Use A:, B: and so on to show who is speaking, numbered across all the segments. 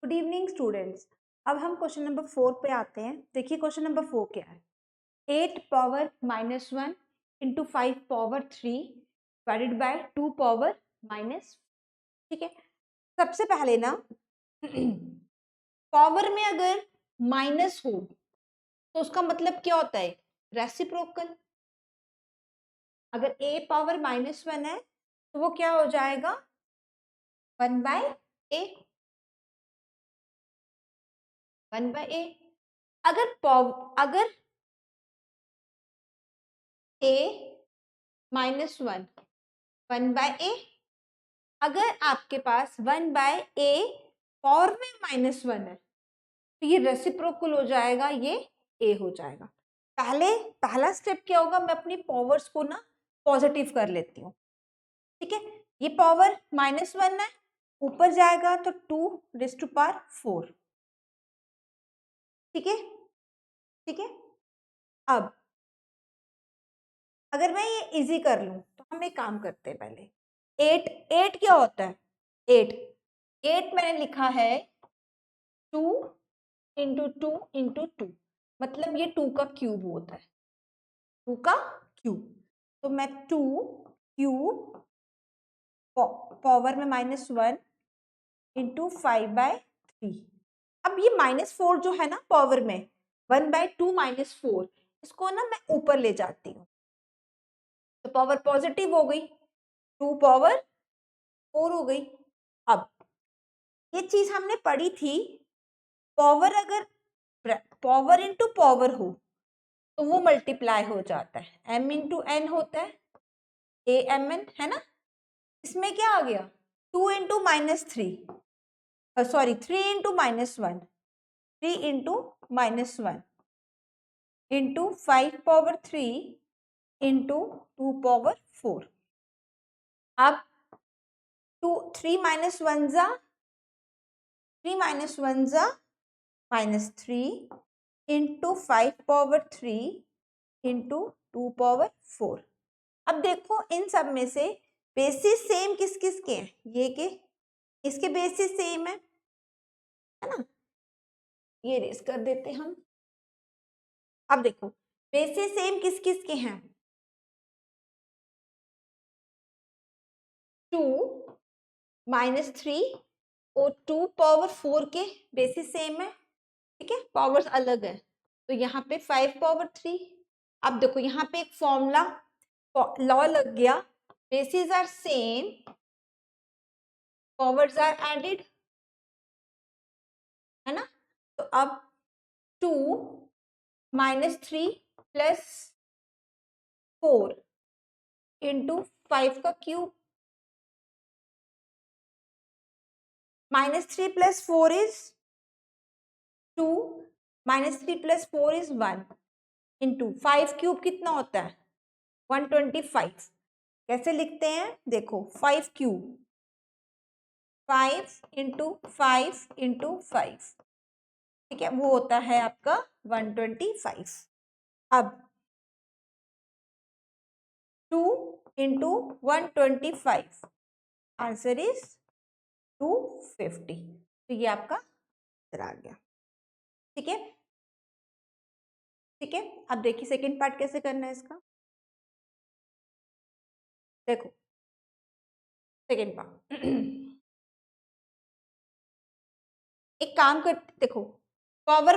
A: Good evening students. अब हम question number 4 पे आते हैं। देखिए क्वेश्चन नंबर 4 क्या है। 8 power -1 into 5 power 3 divided by 2 power minus. ठीक है, सबसे पहले ना पावर में अगर माइनस हो तो उसका मतलब क्या होता है, रेसिप्रोकल। अगर a पावर -1 है तो वो क्या हो जाएगा, 1/a। 1/a। अगर a -1 1/a, अगर आपके पास 1/a पावर में -1 है तो ये रेसिप्रोकल हो जाएगा, ये a हो जाएगा। पहला स्टेप क्या होगा, मैं अपनी पावर्स को ना पॉजिटिव कर लेती हूँ। ठीक है, ये पावर -1 है, ऊपर जाएगा तो 2⁴। ठीक है, ठीक है। अब अगर मैं ये इजी कर लूं तो हम एक काम करते हैं। पहले 8 क्या होता है, 8 मैंने लिखा है 2 इंटू 2 इंटू 2, मतलब ये 2 का क्यूब होता है, 2 का क्यूब। तो मैं 2 क्यूब पावर में -1 इंटू 5/3। अब ये -4 जो है ना पावर में, 1/2 -4, इसको ना मैं ऊपर ले जाती हूँ तो पावर पॉजिटिव हो गई, 2 पावर 4 हो गई। अब ये चीज हमने पढ़ी थी, पावर अगर पावर इंटू पावर हो तो वो मल्टीप्लाई हो जाता है, m इंटू एन होता है, AMN है ना। इसमें क्या आ गया, 2 into -3, sorry 3 into -1, 3 into -1 into 5 power 3 into 2 power 4। अब 3 -1 जा -3 इंटू 5 पावर 3 इंटू 2 पावर 4। अब देखो इन सब में से बेसिस सेम किस किस के हैं, ये के इसके बेसिस सेम है ना, ये रेस कर देते हम। अब देखो बेसिस सेम किस किस के हैं, 2 -3 और 2 पावर 4 के बेसिस सेम है। ठीक है, पावर्स अलग है तो यहाँ पे 5 पावर 3। अब देखो यहाँ पे एक फॉर्मूला लॉ लग गया, basis are same, powers are added, है ना। तो अब 2 -3 प्लस 4 इंटू 5 का cube, -3 plus 4 is 2, -3 plus 4 is 1 into 5 cube कितना होता है, 125। कैसे लिखते हैं, देखो 5 क्यूब 5 इंटू 5 इंटू 5, ठीक है, वो होता है आपका 125। अब 2 इंटू 125, आंसर इज 250। तो ये आपका आंसर आ गया। ठीक है, ठीक है। अब देखिए सेकंड पार्ट कैसे करना है इसका। देखो सेकंड पार्ट एक काम कर, देखो पावर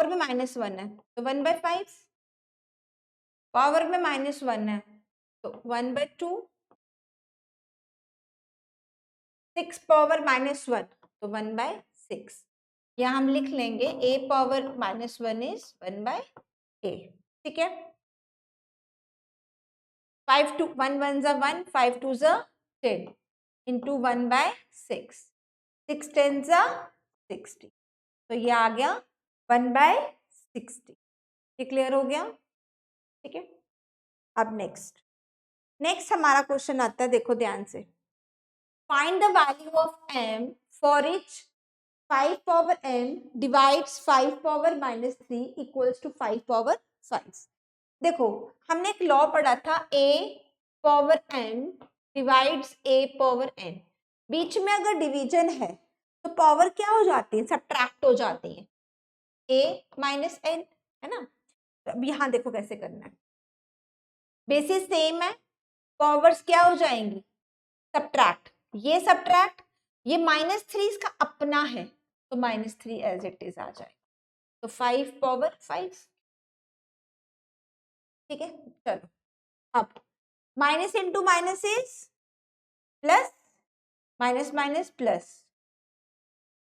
A: में -1 है तो 1/5, पावर में -1 है तो 1/2, 6 पावर -1 तो 1/6। यहाँ हम लिख लेंगे a पावर -1 इज 1/a। ठीक है, 5 2 1 1 जा 1, 5 2 जा 10 इंटू 1/6, 6 10 जा 60, तो ये आ गया 1/60। ये क्लियर हो गया। ठीक है, अब नेक्स्ट हमारा क्वेश्चन आता है, देखो ध्यान से। Find the value of m for each 5 power m divides 5 power -3 equals to 5 power 5। देखो हमने एक लॉ पढ़ा था, a power m divides a power n। बीच में अगर डिवीजन है तो पावर क्या हो जाती है, सब्ट्रैक्ट हो जाती है, a माइनस n, है ना। तो अब यहाँ देखो कैसे करना है, बेसिस सेम है, पावर्स क्या हो जाएंगी, सब्ट्रैक्ट, ये सब्ट्रैक्ट, ये -3 इसका अपना है, तो -3 एज इट इज आ जाएगा, तो 5 पावर 5, ठीक है। चलो अब minus into minus is plus, minus minus plus,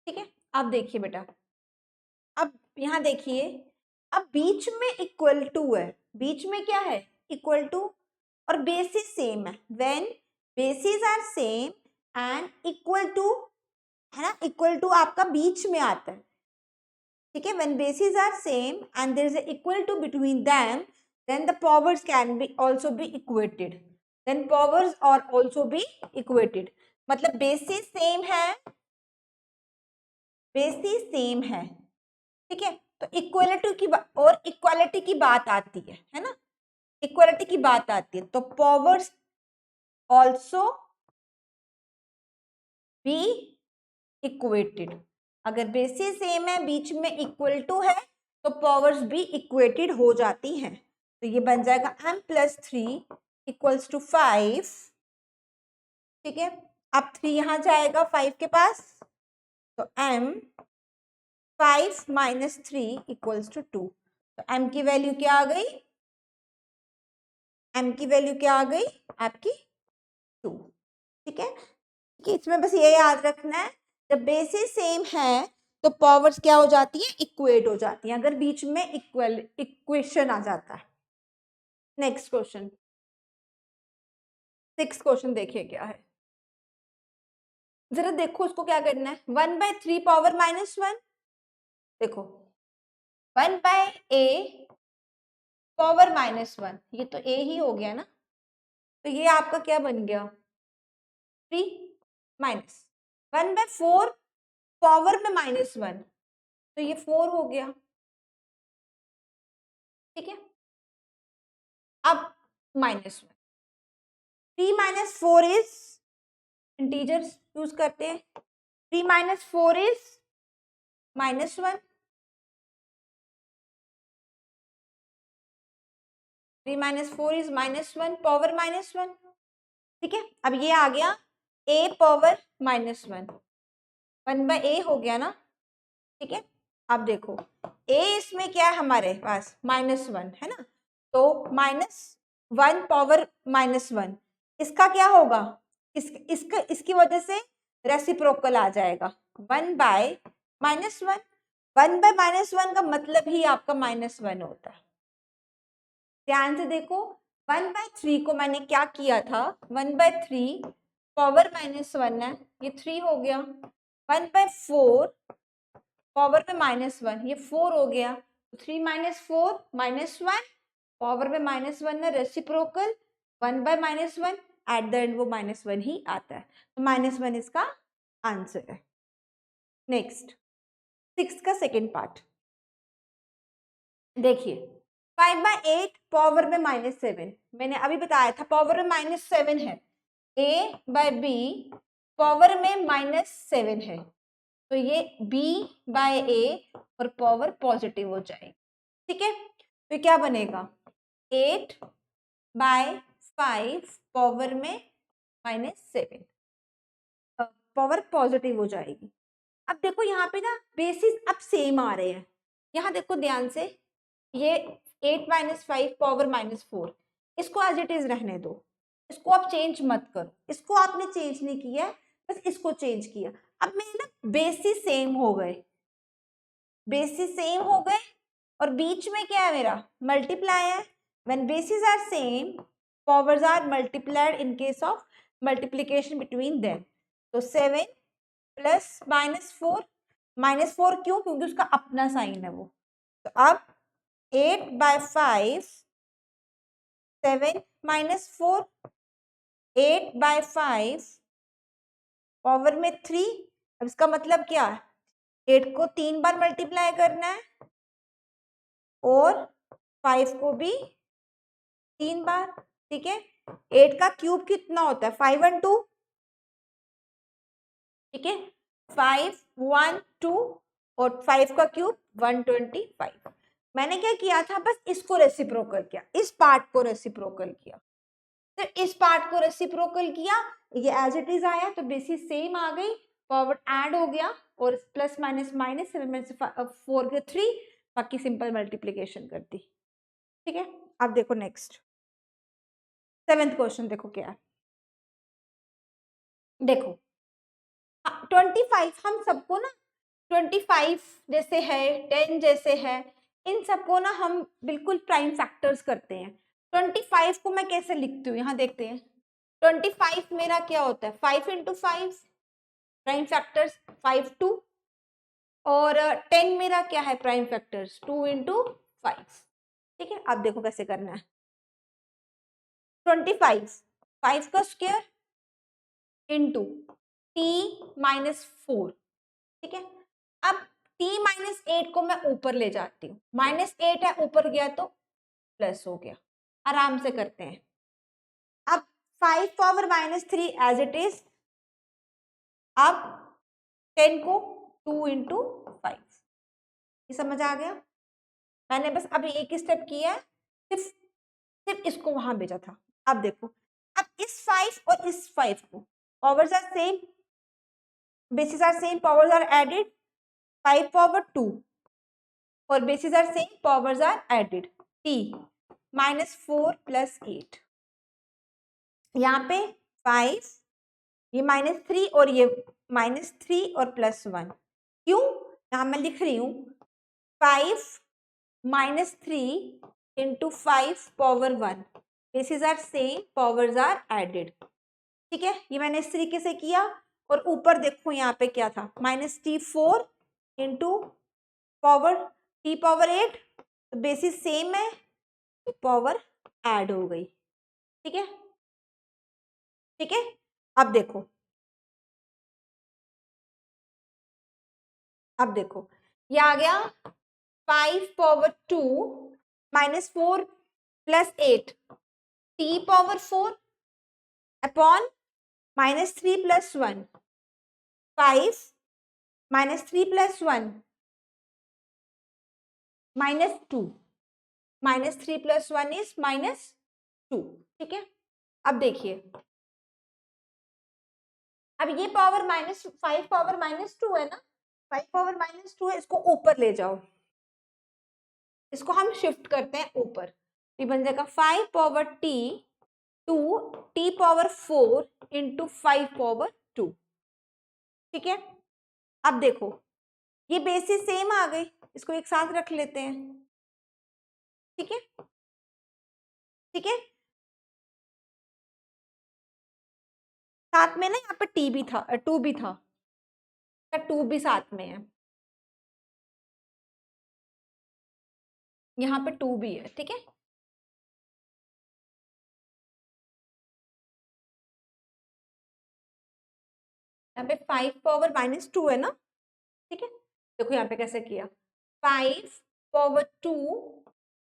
A: ठीक है। अब देखिए बेटा, अब यहाँ देखिए, अब बीच में इक्वल टू है, बीच में क्या है, इक्वल टू, और बेसिस सेम है, when basis are same and equal to, है ना, इक्वल टू आपका बीच में आता है, ठीक है। When basis are same and there is a equal to between them, then the powers can be also be equated, then powers are also be equated, मतलब basis same है, बेसिस सेम है, ठीक है। तो इक्वालिटी की और equality की बात आती है ना, इक्वालिटी की बात आती है, तो पावर्स ऑल्सो बी इक्वेटेड, अगर बेसिस सेम है, बीच में इक्वल टू है, तो पावर्स भी इक्वेटेड हो जाती हैं, तो ये बन जाएगा m+3 इक्वल्स टू 5, ठीक है। अब 3 यहाँ जाएगा 5 के पास, तो m 5 माइनस 3 इक्वल्स टू 2, तो m की वैल्यू क्या आ गई, m की वैल्यू क्या आ गई आपकी 2, ठीक है। कि इसमें बस ये याद रखना है, जब बेसिस सेम है तो पावर्स क्या हो जाती है, इक्वेट हो जाती है, अगर बीच में इक्वेशन आ जाता है। नेक्स्ट क्वेश्चन, 6 क्वेश्चन देखिए क्या है, जरा देखो उसको क्या करना है, 1/3 पावर -1, देखो 1/a पावर -1, ये तो a ही हो गया ना, तो ये आपका क्या बन गया 3 माइनस 1/4 पावर में -1, तो ये 4 हो गया, ठीक है। अब -1, 3 माइनस 4 इज, इंटीजर्स यूज करते हैं, 3 minus 4 is -1, 3 minus 4 is -1 power -1, ठीक है। अब ये आ गया a पावर -1, 1/a हो गया ना, ठीक है। अब देखो a इसमें क्या है हमारे पास -1 है ना, तो -1 पावर -1, इसका क्या होगा, इसकी वजह से रेसिप्रोकल आ जाएगा, 1/-1, 1/-1 का मतलब ही आपका -1 होता है। ध्यान से देखो, 1/3 को मैंने क्या किया था, 1/3 पावर -1 है, ये 3 हो गया, 1/4 पावर में -1, ये 4 हो गया, 3 माइनस 4 -1 पावर में -1 है, रेसिप्रोकल 1/-1, एट द एंड वो -1 ही आता है, तो -1 इसका आंसर है। नेक्स्ट 6 का सेकेंड पार्ट देखिए, 5/8 पावर में -7, मैंने अभी बताया था पावर में -7 है, a/b पावर में -7 है, तो ये b/a और पावर पॉजिटिव हो जाएगी, ठीक है। तो क्या बनेगा 8/5 पावर में -7, पावर पॉजिटिव हो जाएगी। अब देखो यहाँ पे ना बेसिस अब सेम आ रहे हैं, यहाँ देखो ध्यान से, ये 8-5 पावर -4, इसको एज इट इज रहने दो, इसको आप चेंज मत करो, इसको आपने चेंज नहीं किया, बस इसको चेंज किया। अब मेरे ना बेसिस सेम हो गए, बेसिस सेम हो गए, और बीच में क्या है मेरा मल्टीप्लाई है, when basis are same powers are multiplied in case of multiplication between them, तो 7 प्लस -4, -4 क्यों, क्योंकि उसका अपना साइन है वो, तो अब 8/5, 7 -4, 8/5 पावर में 3, अब इसका मतलब क्या है, 8 को 3 बार मल्टीप्लाई करना है और 5 को भी 3 बार, ठीक है। 8 का क्यूब कितना होता है 5 और 2, ठीक है। 5 1 2 और 5 का क्यूब 125। मैंने क्या किया था, बस इसको रेसिप्रोकल किया, इस पार्ट को रेसिप्रोकल किया, तो इस पार्ट को रेसिप्रोकल किया, ये एज इट इज आया, तो बेसिस सेम आ गई, फॉरवर्ड ऐड हो गया, और प्लस माइनस माइनस 7 में से 4 के 3, बाकी सिंपल मल्टीप्लीकेशन कर दी। ठीक है, अब देखो नेक्स्ट 7th क्वेश्चन देखो क्या है। देखो 25 हम सबको ना 25 जैसे है, 10 जैसे है, इन सबको ना हम बिल्कुल प्राइम फैक्टर्स करते हैं। 25 को मैं कैसे लिखती हूँ, यहाँ देखते हैं। 25 मेरा क्या होता है, 5 इंटू 5 प्राइम फैक्टर्स 5 2, और 10 मेरा क्या है प्राइम फैक्टर्स 2 इंटू 5। ठीक है, अब देखो कैसे करना है। 25 5 का स्क्वायर इंटू t माइनस 4। ठीक है, अब t माइनस 8 को मैं ऊपर ले जाती हूँ, -8 है, ऊपर गया तो प्लस हो गया, आराम से करते हैं। अब 5 पावर -3 एज इट इज, अब 10 को 2 इंटू 5, ये समझ आ गया। मैंने बस अभी एक स्टेप किया है, सिर्फ इसको वहां भेजा था। अब देखो, अब इस 5 और इस 5 को, powers are same, basis are same, powers are added, 5 power 2 और basis are same, powers are added, t -4 + 8, यहाँ पे 5, ये -3 और ये -3 और +1, क्यों, यहाँ मैं लिख रही हूँ 5 -3 into 5 power 1, basis are same, powers are added. ठीक है, ये मैंने इस तरीके से किया, और ऊपर देखो यहाँ पे क्या था, -t4 into power t power 8, तो बेसिस सेम है, तो पावर ऐड हो गई। ठीक है, ठीक है, अब देखो, अब देखो ये आ गया 5 power 2 -4 + 8 t power 4 upon -3 + 1, 5 -3 + 1 -2, -3 + 1 is -2। ठीक है, अब देखिए, अब ये पावर -5 पावर -2 है ना, 5 पावर -2 है, इसको ऊपर ले जाओ, इसको हम शिफ्ट करते हैं ऊपर, ये बन जाएगा 5 power t 2 t power 4 into 5 power 2। ठीक है, अब देखो ये बेसिस सेम आ गई, इसको एक साथ रख लेते हैं। ठीक है, ठीक है, साथ में ना यहाँ पे टी भी था, 2 भी था, 2 भी साथ में है, यहाँ पे 2 भी है। ठीक है, यहाँ पे 5 पावर -2 है ना। ठीक है, देखो यहाँ पे कैसे किया, 5 power 2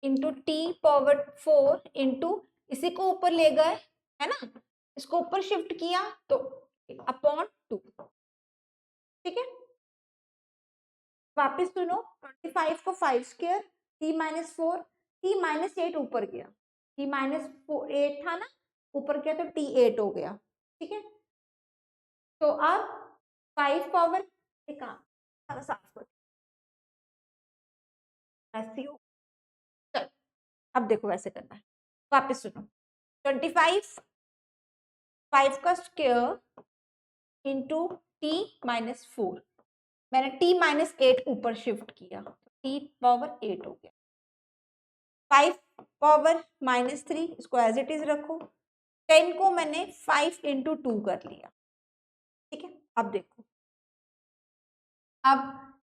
A: into T power 4 into, इसी को ऊपर ले गए, है ना, इसको ऊपर शिफ्ट किया, तो अपॉन 2। ठीक है, वापस सुनो, 25 को 5 स्क्वायर, t -4, t -8 ऊपर गया, t -8 था ना, ऊपर गया तो t 8 हो गया। ठीक है, तो अब 5 पावर, एक काम सारा साफ कर, ऐसे हो, चल अब देखो वैसे करना है, वापस सुनो, 25 5 का स्क्वायर इंटू t -4, मैंने t -8 ऊपर शिफ्ट किया, t पावर 8 हो गया, 5 पावर -3, इसको एज इट इज रखो, 10 को मैंने 5 इंटू 2 कर लिया। ठीक है, अब देखो, अब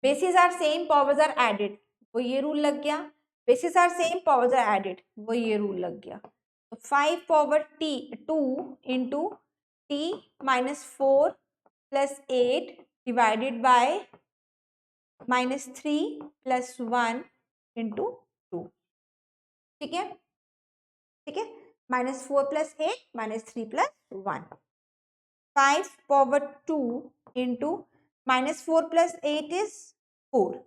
A: basis are same, powers are added, वो ये रूल लग गया, basis are same, powers are added, वो ये रूल लग गया, तो 5 power t 2 into t -4 + 8 divided by -3 + 1 into 2। ठीक है, ठीक है, -4 + 8 -3 + 1, 5 पावर 2 इंटू -4 + 8 इज 4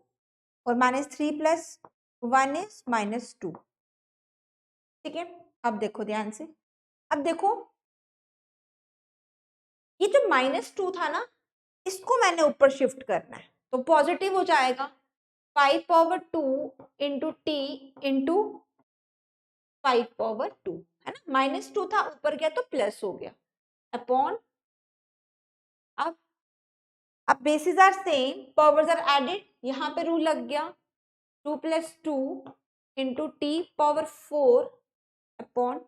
A: और -3 + 1 इज -2। ठीक है, अब देखो ध्यान से, अब देखो ये जो -2 था ना, इसको मैंने ऊपर शिफ्ट करना है, तो पॉजिटिव हो जाएगा 5 power 2 into T into 5 power 2, है ना। -2 था, ऊपर गया तो प्लस हो गया अपॉन, अब basis are same, powers are added, यहाँ पे रूल लग गया 2 + 2 into T power 4 upon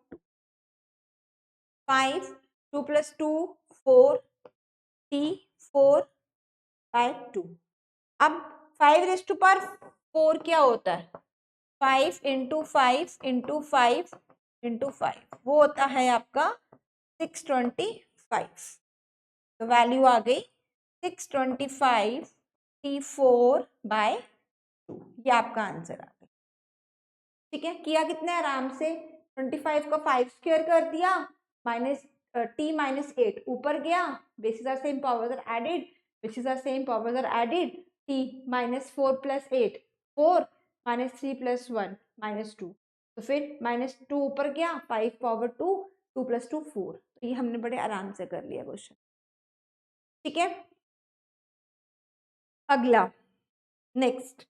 A: 5, 2 + 2 4 T 4/2। अब 5⁴ क्या होता है? 5 इंटू 5 इंटू 5 इंटू 5, वो होता है आपका 625। तो वैल्यू आ गई 625 T4/2, ये आपका आंसर आ गया। ठीक है, किया कितने आराम से, 25 का 5 स्क्वायर कर दिया, t -8 ऊपर गया, basis are same powers are added, basis are same powers are added, t -4 + 8 4 -3 + 1 -2, तो फिर -2 ऊपर गया, 5 पावर 2 2 + 2 4, तो ये हमने बड़े आराम से कर लिया क्वेश्चन। ठीक है, अगला नेक्स्ट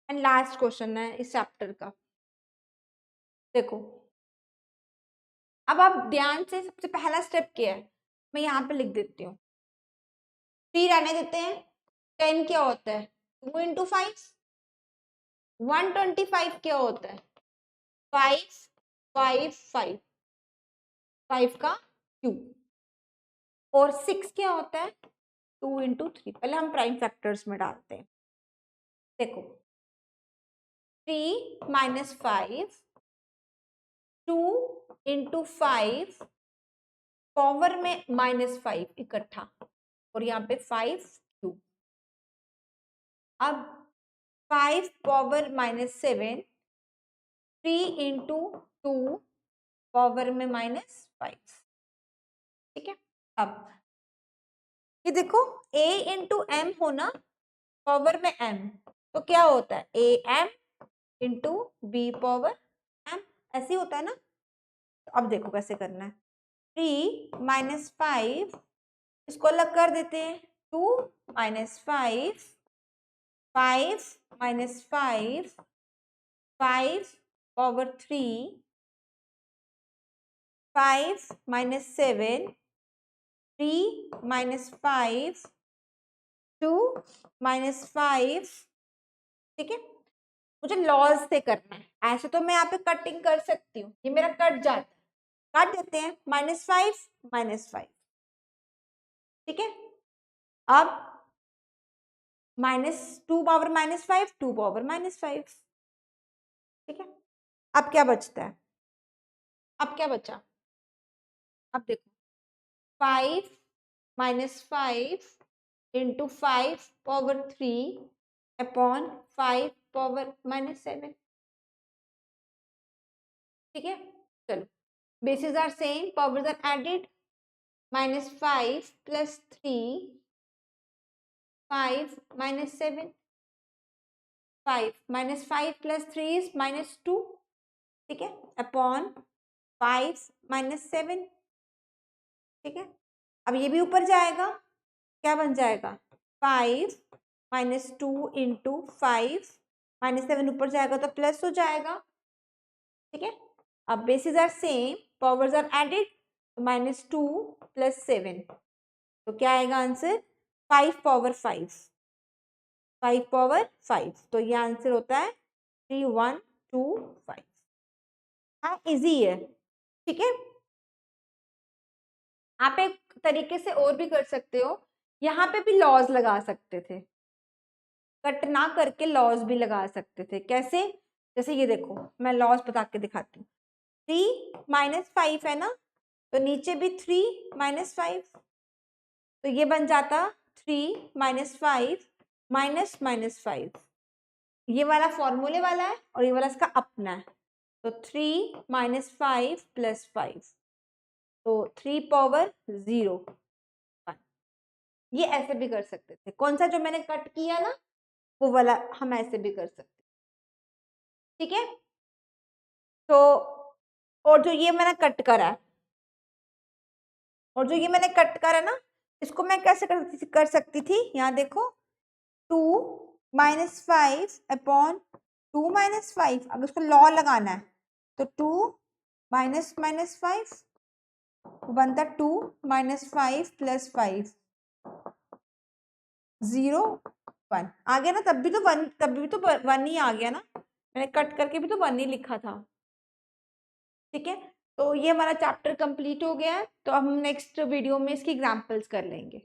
A: एंड लास्ट क्वेश्चन है इस चैप्टर का। देखो अब आप ध्यान से, सबसे पहला स्टेप क्या है, मैं यहाँ पे लिख देती हूँ, 3 रहने देते हैं, 10 क्या होता है 2 इंटू 5, 125 क्या होता है 5 5 5 5 का क्यूब, और 6 क्या होता है 2 इंटू 3। पहले हम प्राइम फैक्टर्स में डालते हैं। देखो 3 - 5 2 इंटू 5 पावर में -5 इकट्ठा, और यहाँ पे 5 क्यूब। अब 5 पावर -7 3 इंटू 2 पावर में -5। ठीक है, अब ये देखो a इंटू एम होना, पावर में m, तो क्या होता है am into b power m, ऐसे ही होता है ना। तो अब देखो कैसे करना है, 3 - 5 इसको अलग कर देते हैं, 2 - 5 5 -5 5 पावर 3 5 - 7 3 - 5 2 - 5। ठीक है, मुझे लॉज से करना है, ऐसे तो मैं यहाँ पे कटिंग कर सकती हूँ, ये मेरा कट जाता है, काट देते हैं -5 -5। ठीक है, अब -2 पावर -5 2 पावर -5। ठीक है, अब क्या बचता है, अब क्या बचा, अब देखो 5 -5 इंटू 5 पावर 3 अपॉन 5 पावर -7। ठीक है, चलो basis are same, powers are added, -5 + 3 5 -7 5 -5 + 3 is -2। ठीक है, अपॉन 5 -7। ठीक है, अब ये भी ऊपर जाएगा, क्या बन जाएगा 5 -2 इंटू 5 -7 ऊपर जाएगा तो प्लस हो जाएगा। ठीक है, अब basis are same, powers are added, -2 + 7, तो क्या आएगा आंसर 5 पावर 5 5 पावर 5, तो ये आंसर होता है 3125। हाँ इजी है। ठीक है, आप एक तरीके से और भी कर सकते हो, यहाँ पे भी लॉज लगा सकते थे, कट ना करके लॉज भी लगा सकते थे। कैसे, जैसे ये देखो मैं लॉज बता के दिखाती हूँ, 3 - 5 है ना, तो नीचे भी 3 - 5, तो ये बन जाता 3 - 5 -5, ये वाला फॉर्मूले वाला है और ये वाला इसका अपना है, तो 3 - 5 + 5, तो 3 पावर 0 1। ये ऐसे भी कर सकते थे, कौन सा जो मैंने कट किया ना वो वाला हम ऐसे भी कर सकते, ठीक है। तो और जो ये मैंने कट करा है, और जो ये मैंने कट करा ना, इसको मैं कैसे कर सकती थी, यहाँ देखो 2 - 5 अपॉन 2 - 5, अगर उसको लॉ लगाना है तो 2 माइनस 5 बनता 2 - 5 + 5 0 1 आ गया ना, तब भी तो 1, तब भी तो 1 ही आ गया ना, मैंने कट करके भी तो 1 ही लिखा था, ठीक है। तो ये हमारा चैप्टर कंप्लीट हो गया है, तो हम नेक्स्ट वीडियो में इसकी एग्जांपल्स कर लेंगे।